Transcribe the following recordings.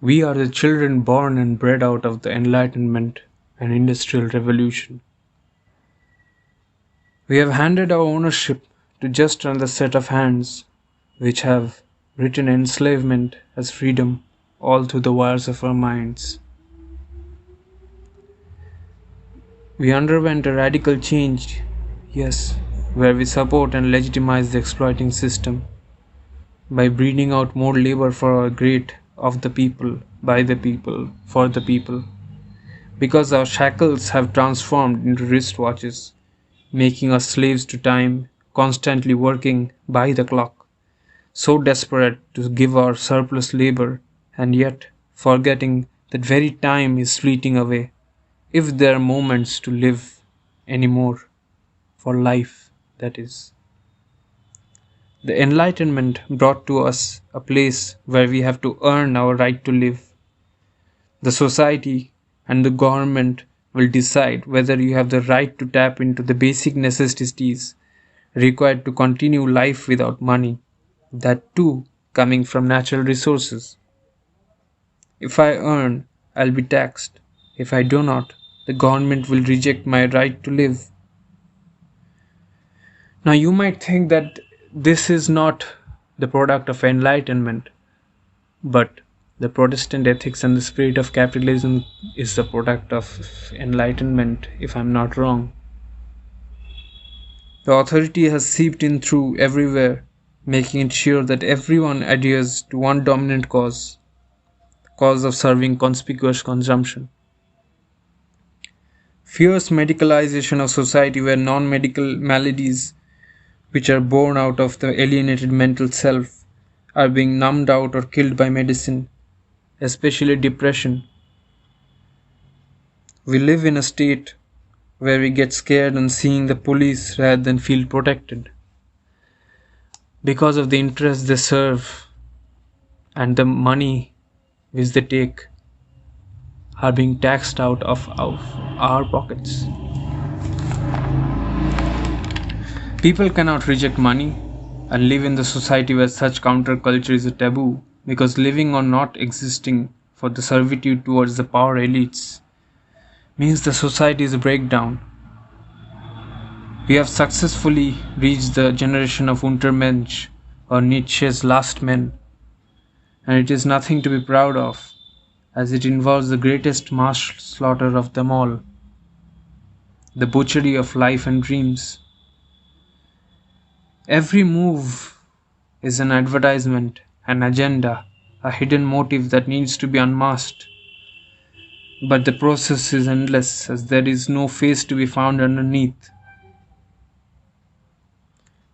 We are the children born and bred out of the Enlightenment and Industrial Revolution. We have handed our ownership to just another set of hands, which have written enslavement as freedom all through the wires of our minds. We underwent a radical change, yes, where we support and legitimize the exploiting system by breeding out more labor for our great of the people, by the people, for the people. Because our shackles have transformed into wristwatches, making us slaves to time, constantly working by the clock, so desperate to give our surplus labor, and yet forgetting that very time is fleeting away, if there are moments to live any more, for life, that is. The Enlightenment brought to us a place where we have to earn our right to live. The society and the government will decide whether you have the right to tap into the basic necessities required to continue life without money, that too coming from natural resources. If I earn, I'll be taxed. If I do not, the government will reject my right to live. Now, you might think that this is not the product of enlightenment, but the Protestant ethics and the spirit of capitalism is the product of enlightenment, if I'm not wrong. The authority has seeped in through everywhere, making it sure that everyone adheres to one dominant cause, the cause of serving conspicuous consumption. Fierce medicalization of society where non-medical maladies which are born out of the alienated mental self are being numbed out or killed by medicine, especially depression. We live in a state where we get scared on seeing the police rather than feel protected because of the interest they serve and the money which they take are being taxed out of our pockets. People cannot reject money and live in the society where such counterculture is a taboo, because living or not existing for the servitude towards the power elites means the society is a breakdown. We have successfully reached the generation of Untermensch or Nietzsche's last men, and it is nothing to be proud of, as it involves the greatest mass slaughter of them all, the butchery of life and dreams. Every move is an advertisement, an agenda, a hidden motive that needs to be unmasked. But the process is endless, as there is no face to be found underneath.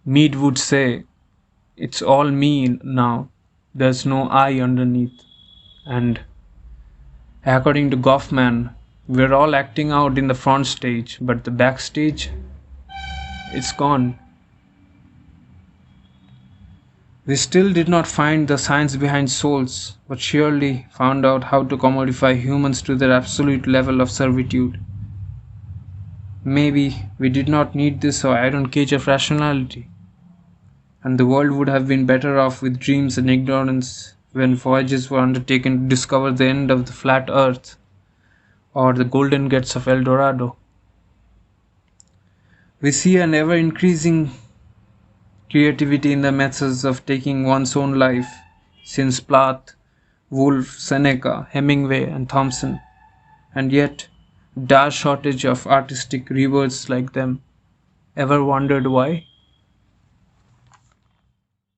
Mead would say, "It's all me now, there's no I underneath." And according to Goffman, we're all acting out in the front stage, but the backstage, it's gone. We still did not find the science behind souls, but surely found out how to commodify humans to their absolute level of servitude. Maybe we did not need this iron cage of rationality, and the world would have been better off with dreams and ignorance when voyages were undertaken to discover the end of the flat earth or the golden gates of El Dorado. We see an ever increasing creativity in the methods of taking one's own life, since Plath, Woolf, Seneca, Hemingway, and Thompson, and yet dire shortage of artistic rebirths like them. Ever wondered why?